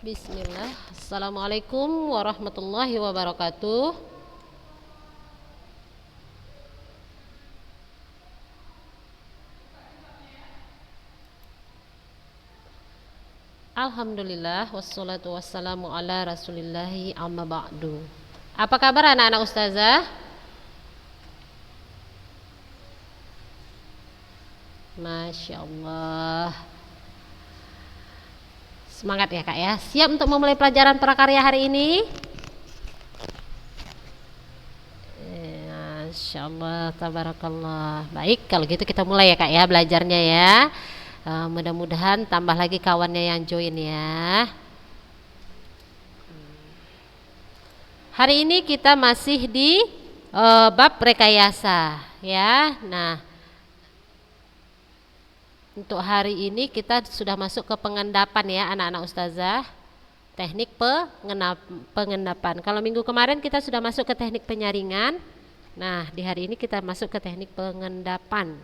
Bismillah. Assalamualaikum warahmatullahi wabarakatuh. Alhamdulillah wassalatu wassalamu ala rasulillahi amma ba'du. Apa kabar anak-anak ustazah? Masya Allah. Semangat ya kak ya. Siap untuk memulai pelajaran prakarya hari ini? Masya Allah, tabarakallah. Baik, kalau gitu kita mulai ya kak ya belajarnya ya. Mudah-mudahan tambah lagi kawannya yang join ya. Hari ini kita masih di bab rekayasa ya. Nah, untuk hari ini kita sudah masuk ke pengendapan ya anak-anak ustazah. Teknik pengendapan. Kalau minggu kemarin kita sudah masuk ke teknik penyaringan. Nah, di hari ini kita masuk ke teknik pengendapan.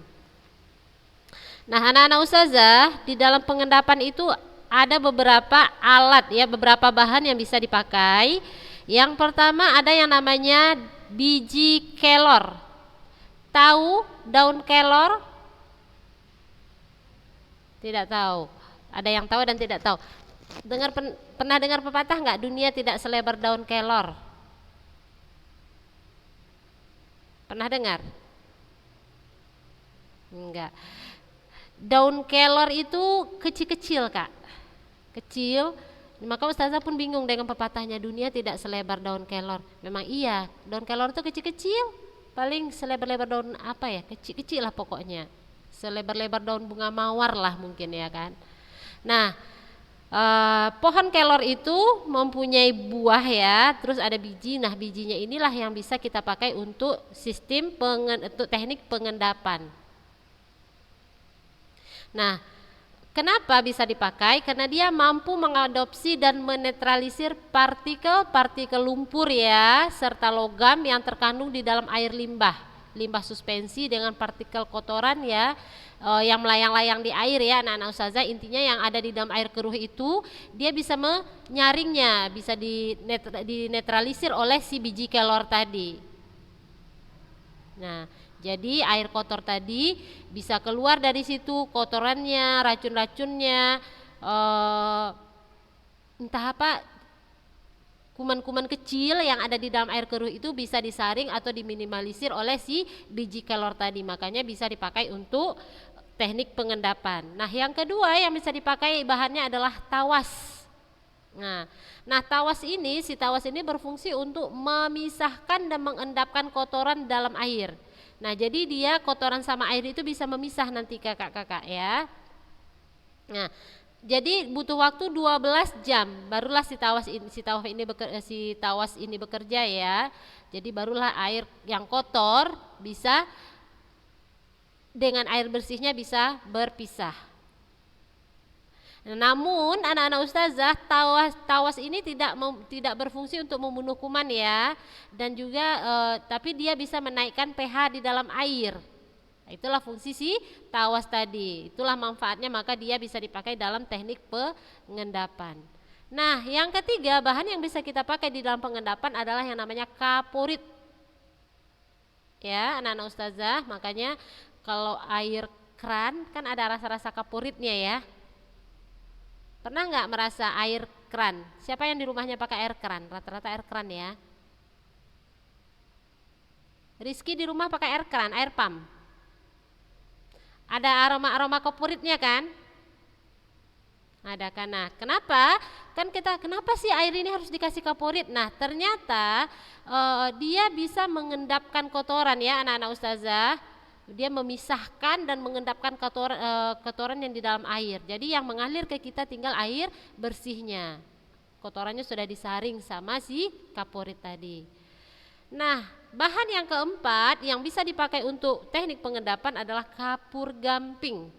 Nah, anak-anak ustazah, di dalam pengendapan itu ada beberapa alat ya, beberapa bahan yang bisa dipakai. Yang pertama ada yang namanya biji kelor. Tahu daun kelor? Tidak tahu. Ada yang tahu dan tidak tahu. Pernah dengar pepatah nggak? Dunia tidak selebar daun kelor. Pernah dengar? Enggak. Daun kelor itu kecil-kecil kak, kecil. Maka ustazah pun bingung dengan pepatahnya dunia tidak selebar daun kelor. Memang iya, daun kelor itu kecil-kecil, paling selebar-lebar daun apa ya, kecil-kecil lah pokoknya, selebar-lebar daun bunga mawar lah mungkin ya kan. Nah, pohon kelor itu mempunyai buah ya, terus ada biji. Nah, bijinya inilah yang bisa kita pakai untuk untuk teknik pengendapan. Nah, kenapa bisa dipakai? Karena dia mampu mengadopsi dan menetralisir partikel-partikel lumpur ya, serta logam yang terkandung di dalam air limbah suspensi dengan partikel kotoran ya, yang melayang-layang di air ya anak-anak ustazah. Intinya yang ada di dalam air keruh itu dia bisa menyaringnya, bisa dinetralisir oleh si biji kelor tadi. Nah, jadi air kotor tadi bisa keluar dari situ, kotorannya, racun-racunnya, entah apa, kuman-kuman kecil yang ada di dalam air keruh itu bisa disaring atau diminimalisir oleh si biji kelor tadi. Makanya bisa dipakai untuk teknik pengendapan. Nah, yang kedua yang bisa dipakai bahannya adalah tawas. Nah, tawas ini berfungsi untuk memisahkan dan mengendapkan kotoran dalam air. Nah, jadi dia kotoran sama air itu bisa memisah nanti kakak-kakak ya. Nah, jadi butuh waktu 12 jam barulah si tawas ini bekerja ya. Jadi barulah air yang kotor bisa dengan air bersihnya bisa berpisah. Namun anak-anak ustazah, tawas ini tidak berfungsi untuk membunuh kuman ya, dan juga tapi dia bisa menaikkan pH di dalam air. Itulah fungsi si tawas tadi, itulah manfaatnya, maka dia bisa dipakai dalam teknik pengendapan. Nah, yang ketiga bahan yang bisa kita pakai di dalam pengendapan adalah yang namanya kaporit. Ya, anak-anak ustazah, makanya kalau air keran kan ada rasa-rasa kaporitnya ya. Pernah nggak merasa air keran? Siapa yang di rumahnya pakai air keran? Rata-rata air keran ya. Rizky di rumah pakai air keran, air pump. Ada aroma-aroma kaporitnya kan? Ada kan? Nah, kenapa? Kenapa sih air ini harus dikasih kaporit? Nah, ternyata dia bisa mengendapkan kotoran ya anak-anak ustazah. Dia memisahkan dan mengendapkan kotoran yang di dalam air. Jadi yang mengalir ke kita tinggal air bersihnya. Kotorannya sudah disaring sama si kaporit tadi. Nah, bahan yang keempat yang bisa dipakai untuk teknik pengendapan adalah kapur gamping.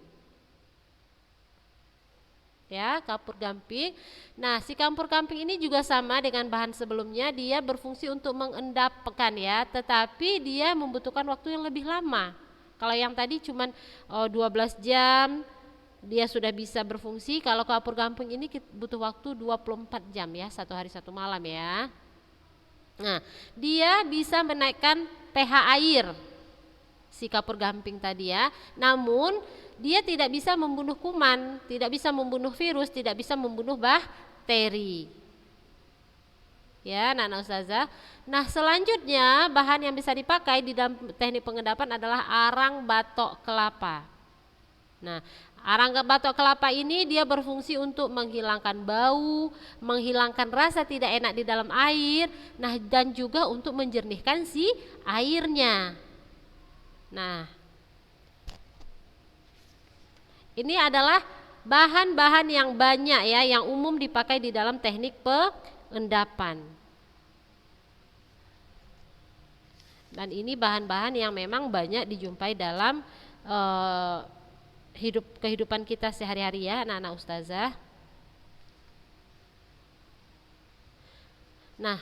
Ya, kapur gamping. Nah, si kapur gamping ini juga sama dengan bahan sebelumnya, dia berfungsi untuk mengendapkan ya, tetapi dia membutuhkan waktu yang lebih lama. Kalau yang tadi cuman 12 jam dia sudah bisa berfungsi. Kalau kapur gamping ini butuh waktu 24 jam ya, 1 hari 1 malam ya. Nah, dia bisa menaikkan pH air si kapur gamping tadi ya. Namun dia tidak bisa membunuh kuman, tidak bisa membunuh virus, tidak bisa membunuh bakteri. Ya, Nana Ustazah. Nah, selanjutnya bahan yang bisa dipakai di dalam teknik pengendapan adalah arang batok kelapa. Nah, arang batok kelapa ini dia berfungsi untuk menghilangkan bau, menghilangkan rasa tidak enak di dalam air, nah dan juga untuk menjernihkan si airnya. Nah, ini adalah bahan-bahan yang banyak ya, yang umum dipakai di dalam teknik pengendapan. Dan ini bahan-bahan yang memang banyak dijumpai dalam kehidupan kita sehari-hari ya, anak-anak ustazah. Nah,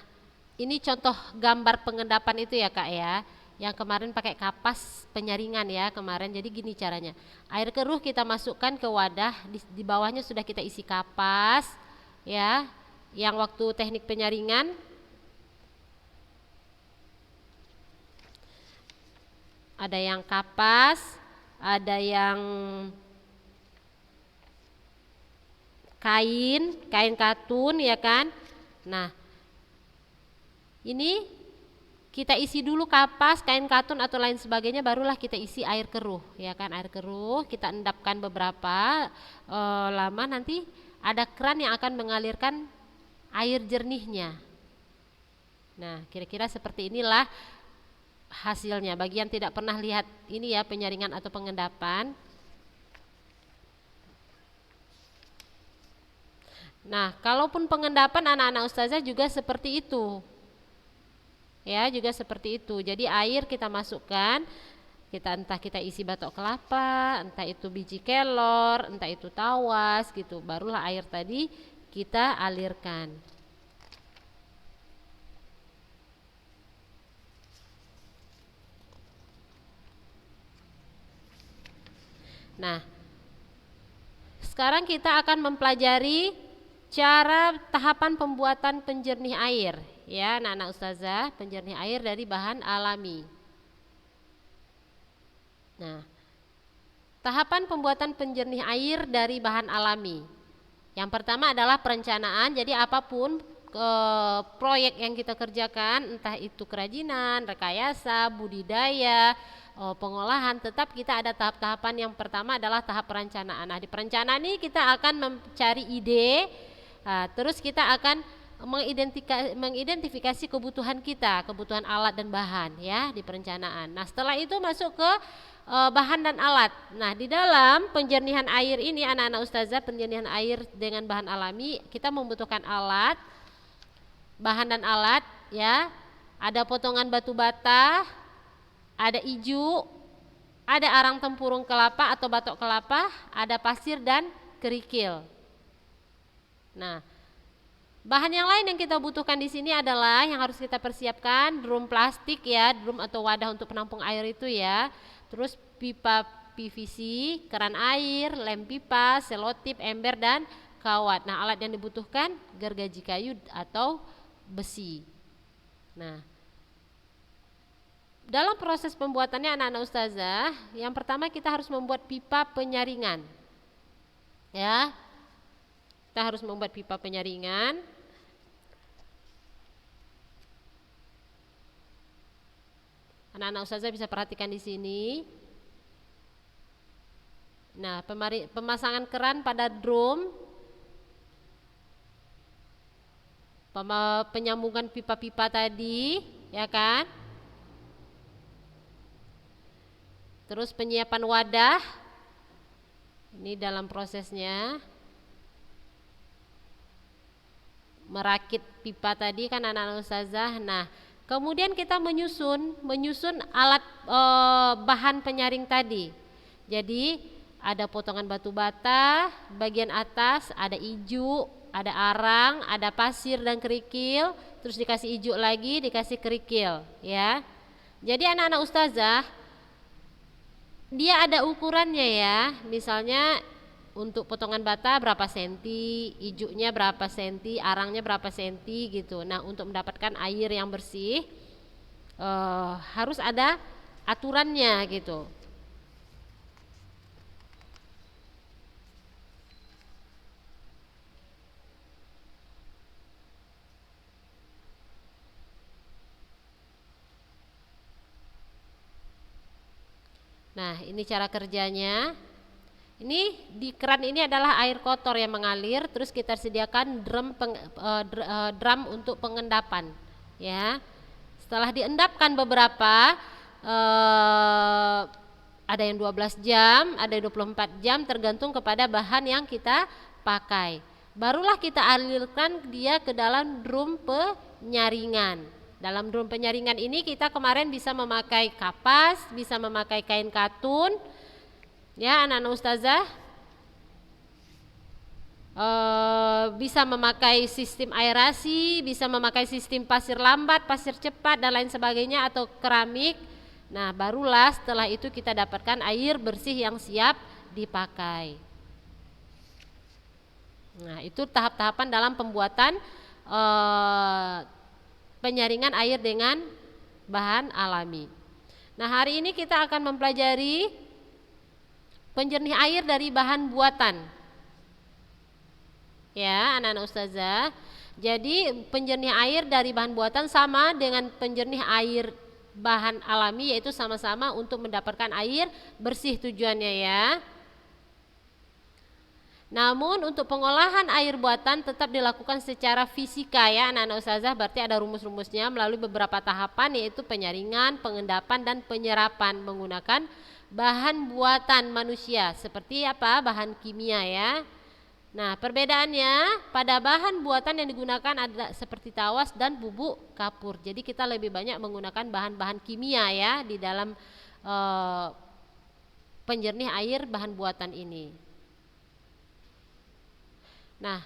ini contoh gambar pengendapan itu ya Kak ya, yang kemarin pakai kapas penyaringan ya kemarin. Jadi gini caranya, air keruh kita masukkan ke wadah, di bawahnya sudah kita isi kapas ya, yang waktu teknik penyaringan. Ada yang kapas, ada yang kain katun ya kan. Nah, ini kita isi dulu kapas, kain katun atau lain sebagainya, barulah kita isi air keruh ya kan. Air keruh kita endapkan beberapa lama, nanti ada keran yang akan mengalirkan air jernihnya. Nah, kira-kira seperti inilah hasilnya. Bagi yang tidak pernah lihat ini ya, penyaringan atau pengendapan. Nah, kalaupun pengendapan anak-anak ustazah juga seperti itu. Ya, juga seperti itu. Jadi air kita masukkan, entah kita isi batok kelapa, entah itu biji kelor, entah itu tawas gitu. Barulah air tadi kita alirkan. Nah, sekarang kita akan mempelajari cara tahapan pembuatan penjernih air ya, anak-anak ustazah, penjernih air dari bahan alami. Nah, tahapan pembuatan penjernih air dari bahan alami. Yang pertama adalah perencanaan. Jadi apapun proyek yang kita kerjakan, entah itu kerajinan, rekayasa, budidaya, pengolahan, tetap kita ada tahap-tahapan. Yang pertama adalah tahap perencanaan. Nah, di perencanaan ini kita akan mencari ide, terus kita akan mengidentifikasi kebutuhan kita, kebutuhan alat dan bahan ya di perencanaan. Nah, setelah itu masuk ke bahan dan alat. Nah, di dalam penjernihan air ini anak-anak ustazah, penjernihan air dengan bahan alami, kita membutuhkan alat, bahan dan alat ya. Ada potongan batu bata, ada ijuk, ada arang tempurung kelapa atau batok kelapa, ada pasir dan kerikil. Nah, bahan yang lain yang kita butuhkan di sini adalah yang harus kita persiapkan drum plastik ya, drum atau wadah untuk penampung air itu ya. Terus pipa PVC, keran air, lem pipa, selotip, ember dan kawat. Nah, alat yang dibutuhkan gergaji kayu atau besi. Nah, dalam proses pembuatannya anak-anak ustazah, yang pertama kita harus membuat pipa penyaringan. Ya. Kita harus membuat pipa penyaringan. Anak-anak ustazah bisa perhatikan di sini. Nah, pemasangan keran pada drum, penyambungan pipa-pipa tadi, ya kan? Terus penyiapan wadah, ini dalam prosesnya. Merakit pipa tadi kan anak-anak ustazah. Nah, kemudian kita menyusun alat bahan penyaring tadi. Jadi ada potongan batu bata, bagian atas ada ijuk, ada arang, ada pasir dan kerikil, terus dikasih ijuk lagi, dikasih kerikil ya. Jadi anak-anak ustazah, dia ada ukurannya ya. Misalnya untuk potongan bata berapa senti, ijunya berapa senti, arangnya berapa senti gitu. Nah, untuk mendapatkan air yang bersih harus ada aturannya gitu. Nah, ini cara kerjanya. Ini di keran ini adalah air kotor yang mengalir, terus kita sediakan drum untuk pengendapan, ya. Setelah diendapkan beberapa, ada yang 12 jam, ada yang 24 jam, tergantung kepada bahan yang kita pakai. Barulah kita alirkan dia ke dalam drum penyaringan. Dalam drum penyaringan ini kita kemarin bisa memakai kapas, bisa memakai kain katun, ya anak-anak ustazah, bisa memakai sistem aerasi, bisa memakai sistem pasir lambat, pasir cepat dan lain sebagainya, atau keramik. Nah, barulah setelah itu kita dapatkan air bersih yang siap dipakai. Nah, itu tahap-tahapan dalam pembuatan penyaringan air dengan bahan alami. Nah, hari ini kita akan mempelajari penjernih air dari bahan buatan. Ya, anak-anak ustazah. Jadi penjernih air dari bahan buatan sama dengan penjernih air bahan alami, yaitu sama-sama untuk mendapatkan air bersih tujuannya, ya. Namun untuk pengolahan air buatan tetap dilakukan secara fisika, ya anak-anak ustazah. Berarti ada rumus-rumusnya melalui beberapa tahapan, yaitu penyaringan, pengendapan, dan penyerapan menggunakan bahan buatan manusia. Seperti apa? Bahan kimia, ya. Nah, perbedaannya pada bahan buatan yang digunakan ada seperti tawas dan bubuk kapur. Jadi kita lebih banyak menggunakan bahan-bahan kimia, ya, di dalam penjernih air bahan buatan ini. Nah,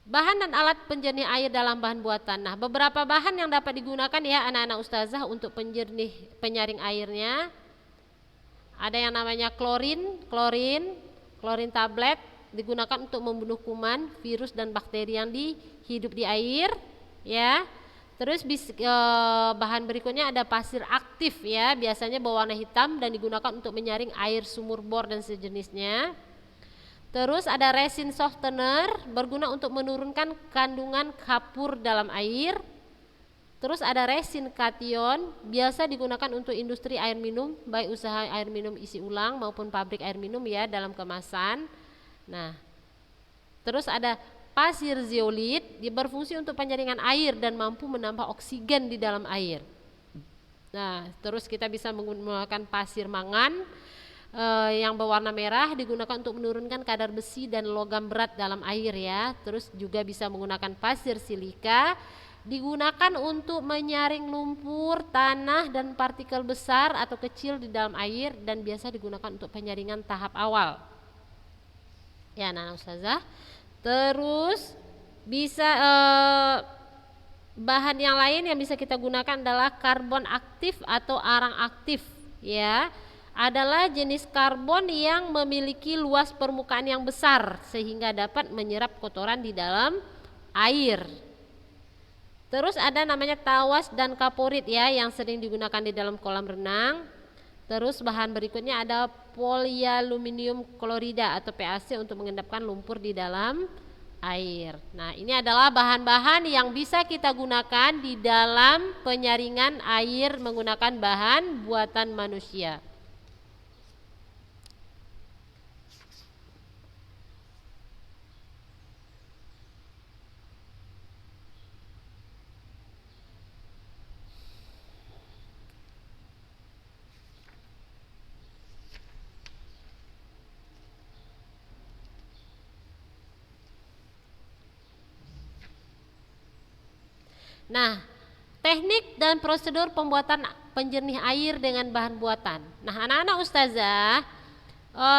bahan dan alat penjernih air dalam bahan buatan. Nah, beberapa bahan yang dapat digunakan, ya anak-anak ustazah, untuk penyaring airnya. Ada yang namanya klorin tablet, digunakan untuk membunuh kuman, virus dan bakteri yang hidup di air, ya. Terus bahan berikutnya ada pasir aktif, ya, biasanya berwarna hitam dan digunakan untuk menyaring air sumur bor dan sejenisnya. Terus ada resin softener, berguna untuk menurunkan kandungan kapur dalam air. Terus ada resin kation, biasa digunakan untuk industri air minum, baik usaha air minum isi ulang maupun pabrik air minum, ya, dalam kemasan. Nah, terus ada pasir zeolit, dia berfungsi untuk penyaringan air dan mampu menambah oksigen di dalam air. Nah, terus kita bisa menggunakan pasir mangan, yang berwarna merah, digunakan untuk menurunkan kadar besi dan logam berat dalam air, ya. Terus juga bisa menggunakan pasir silika, digunakan untuk menyaring lumpur, tanah dan partikel besar atau kecil di dalam air, dan biasa digunakan untuk penyaringan tahap awal, ya anak-anak ustazah. Terus bisa bahan yang lain yang bisa kita gunakan adalah karbon aktif atau arang aktif, ya. Adalah jenis karbon yang memiliki luas permukaan yang besar sehingga dapat menyerap kotoran di dalam air. Terus ada namanya tawas dan kaporit, ya, yang sering digunakan di dalam kolam renang. Terus bahan berikutnya ada polyaluminium klorida atau PAC untuk mengendapkan lumpur di dalam air. Nah, ini adalah bahan-bahan yang bisa kita gunakan di dalam penyaringan air menggunakan bahan buatan manusia. Nah, teknik dan prosedur pembuatan penjernih air dengan bahan buatan. Nah, anak-anak ustazah,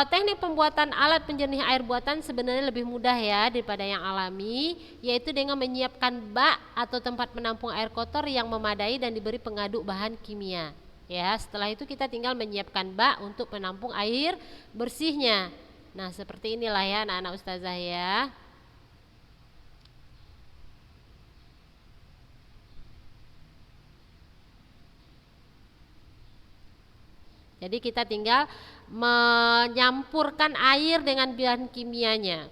teknik pembuatan alat penjernih air buatan sebenarnya lebih mudah, ya, daripada yang alami, yaitu dengan menyiapkan bak atau tempat menampung air kotor yang memadai dan diberi pengaduk bahan kimia, ya. Setelah itu kita tinggal menyiapkan bak untuk penampung air bersihnya. Nah, seperti inilah ya anak-anak ustazah ya. Jadi kita tinggal menyampurkan air dengan bahan kimianya.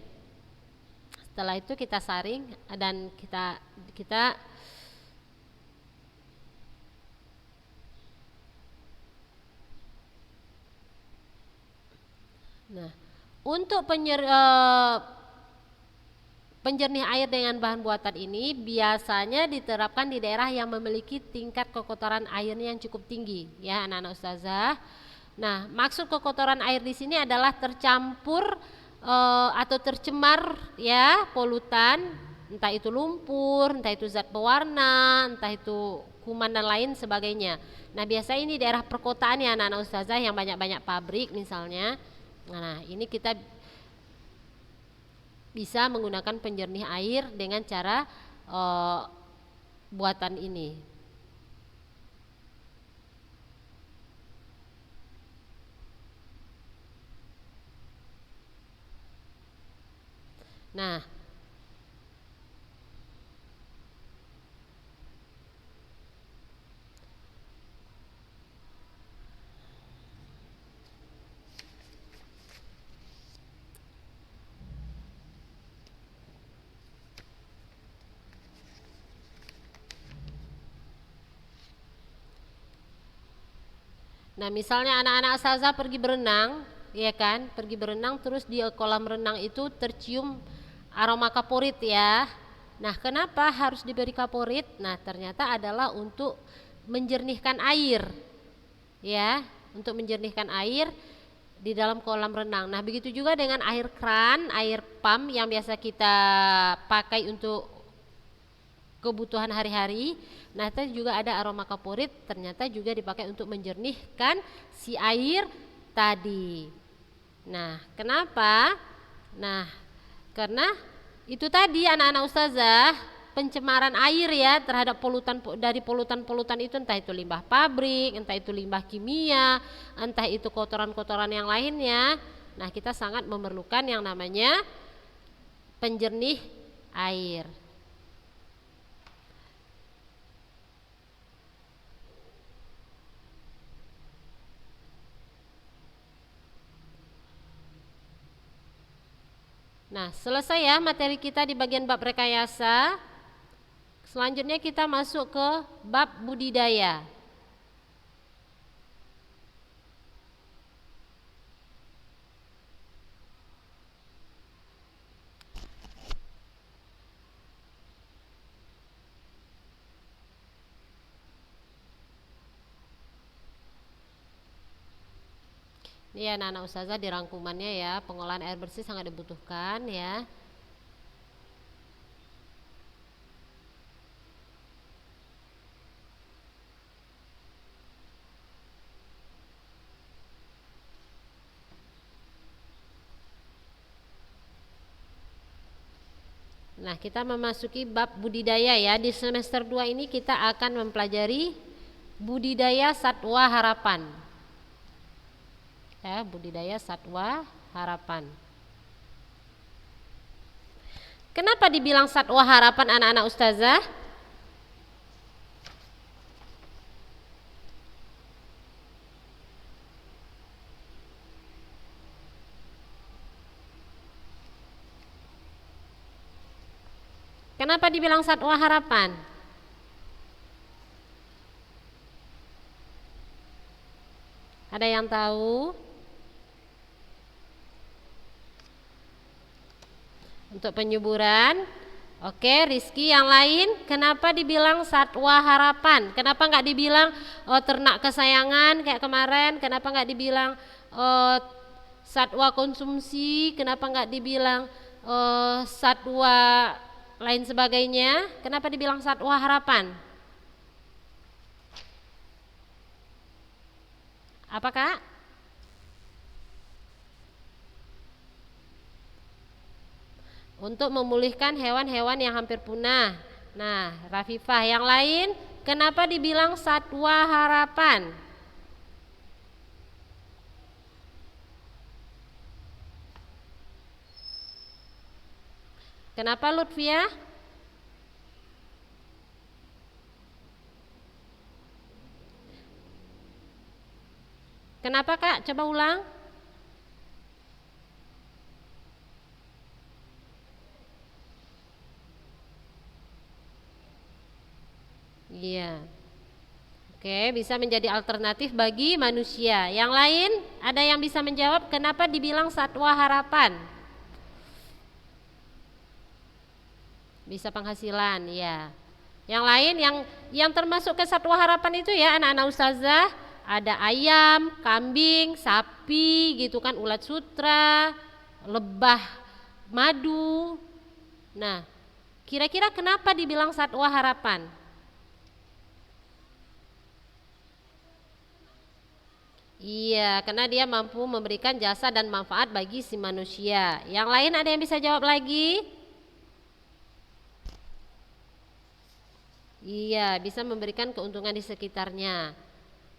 Setelah itu kita saring dan kita Nah, untuk penjernih air dengan bahan buatan ini biasanya diterapkan di daerah yang memiliki tingkat kekotoran airnya yang cukup tinggi, ya anak-anak ustazah. Nah, maksud kekotoran air di sini adalah tercampur atau tercemar ya polutan, entah itu lumpur, entah itu zat pewarna, entah itu kuman dan lain sebagainya. Nah, biasanya ini daerah perkotaan ya anak-anak ustazah yang banyak-banyak pabrik misalnya. Nah, ini kita bisa menggunakan penjernih air dengan cara buatan ini. Nah, misalnya anak-anak ustazah pergi berenang, ya kan? Pergi berenang terus di kolam renang itu tercium aroma kaporit ya. Nah, kenapa harus diberi kaporit? Nah, ternyata adalah untuk menjernihkan air. Ya, untuk menjernihkan air di dalam kolam renang. Nah, begitu juga dengan air kran, air pump yang biasa kita pakai untuk kebutuhan hari-hari. Nah, itu juga ada aroma kaporit, ternyata juga dipakai untuk menjernihkan si air tadi. Nah, kenapa? Nah, karena itu tadi anak-anak ustazah, pencemaran air ya terhadap polutan itu, entah itu limbah pabrik, entah itu limbah kimia, entah itu kotoran-kotoran yang lainnya. Nah, kita sangat memerlukan yang namanya penjernih air. Nah, selesai ya materi kita di bagian bab rekayasa. Selanjutnya kita masuk ke bab budidaya. Ini ya anak-anak ustazah di rangkumannya ya, pengolahan air bersih sangat dibutuhkan ya. Nah, kita memasuki bab budidaya ya. Di semester 2 ini kita akan mempelajari budidaya satwa harapan. Ya, budidaya satwa harapan. Kenapa dibilang satwa harapan anak-anak ustazah? Kenapa dibilang satwa harapan? Ada yang tahu? Untuk penyuburan. Oke, Rizky, yang lain kenapa dibilang satwa harapan? Kenapa nggak dibilang ternak kesayangan kayak kemarin? Kenapa nggak dibilang satwa konsumsi? Kenapa nggak dibilang satwa lain sebagainya? Kenapa dibilang satwa harapan? Apa Kak? Untuk memulihkan hewan-hewan yang hampir punah. Nah, Rafifah, yang lain kenapa dibilang satwa harapan? Kenapa Lutfia? Kenapa Kak? Coba ulang. Iya. Oke, bisa menjadi alternatif bagi manusia. Yang lain, ada yang bisa menjawab kenapa dibilang satwa harapan? Bisa penghasilan, ya. Yang lain yang termasuk ke satwa harapan itu ya anak-anak ustazah, ada ayam, kambing, sapi gitu kan, ulat sutra, lebah madu. Nah, kira-kira kenapa dibilang satwa harapan? Iya, karena dia mampu memberikan jasa dan manfaat bagi si manusia. Yang lain ada yang bisa jawab lagi? Iya, bisa memberikan keuntungan di sekitarnya.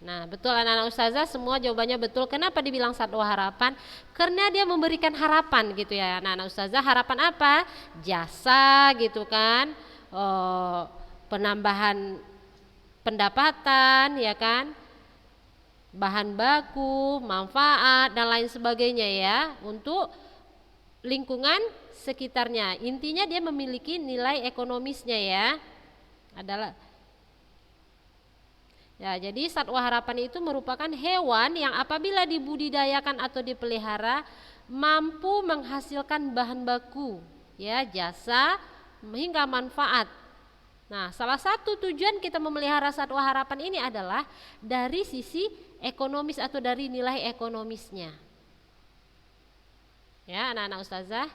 Nah, betul anak-anak ustazah, semua jawabannya betul. Kenapa dibilang satwa harapan? Karena dia memberikan harapan gitu ya anak-anak ustazah. Harapan apa? Jasa gitu kan, penambahan pendapatan ya kan, bahan baku, manfaat dan lain sebagainya ya untuk lingkungan sekitarnya. Intinya dia memiliki nilai ekonomisnya ya. Adalah ya, jadi satwa harapan itu merupakan hewan yang apabila dibudidayakan atau dipelihara mampu menghasilkan bahan baku, ya, jasa hingga manfaat. Nah, salah satu tujuan kita memelihara satwa harapan ini adalah dari sisi ekonomis atau dari nilai ekonomisnya. Ya, anak-anak ustazah.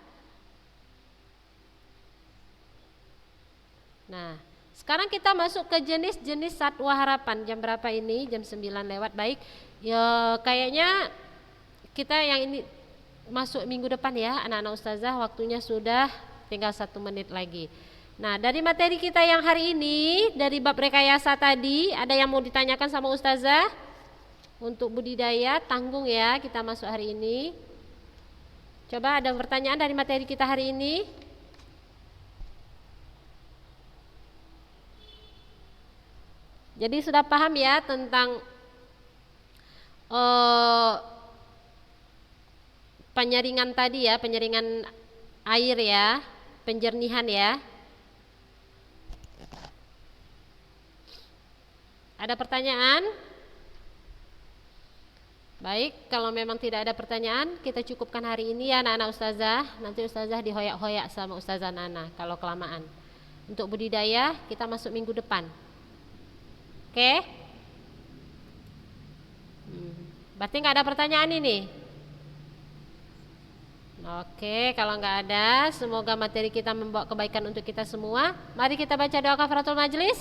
Nah, sekarang kita masuk ke jenis-jenis satwa harapan. Jam berapa ini? Jam 9 lewat. Baik. Ya, kayaknya kita yang ini masuk minggu depan ya, anak-anak ustazah. Waktunya sudah tinggal 1 menit lagi. Nah, dari materi kita yang hari ini, dari bab rekayasa tadi, ada yang mau ditanyakan sama ustazah? Untuk budidaya, tanggung ya, kita masuk hari ini. Coba ada pertanyaan dari materi kita hari ini? Jadi sudah paham ya tentang penyaringan tadi ya, penyaringan air ya, penjernihan ya. Ada pertanyaan? Baik, kalau memang tidak ada pertanyaan, kita cukupkan hari ini ya anak-anak ustazah. Nanti ustazah dihoyak-hoyak sama ustazah Nana kalau kelamaan. Untuk budidaya kita masuk minggu depan. Oke? Berarti nggak ada pertanyaan ini? Oke, kalau nggak ada, semoga materi kita membawa kebaikan untuk kita semua. Mari kita baca doa kafaratul majlis.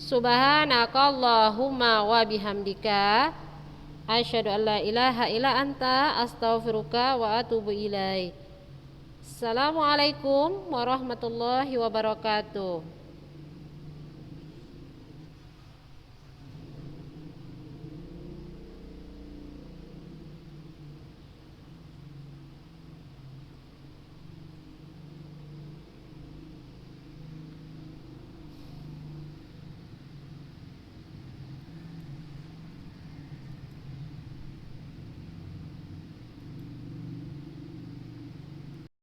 Subhanakallahumma wa bihamdika asyhadu an la ilaha illa anta astaghfiruka wa atubu ilaik. Assalamualaikum warahmatullahi wabarakatuh.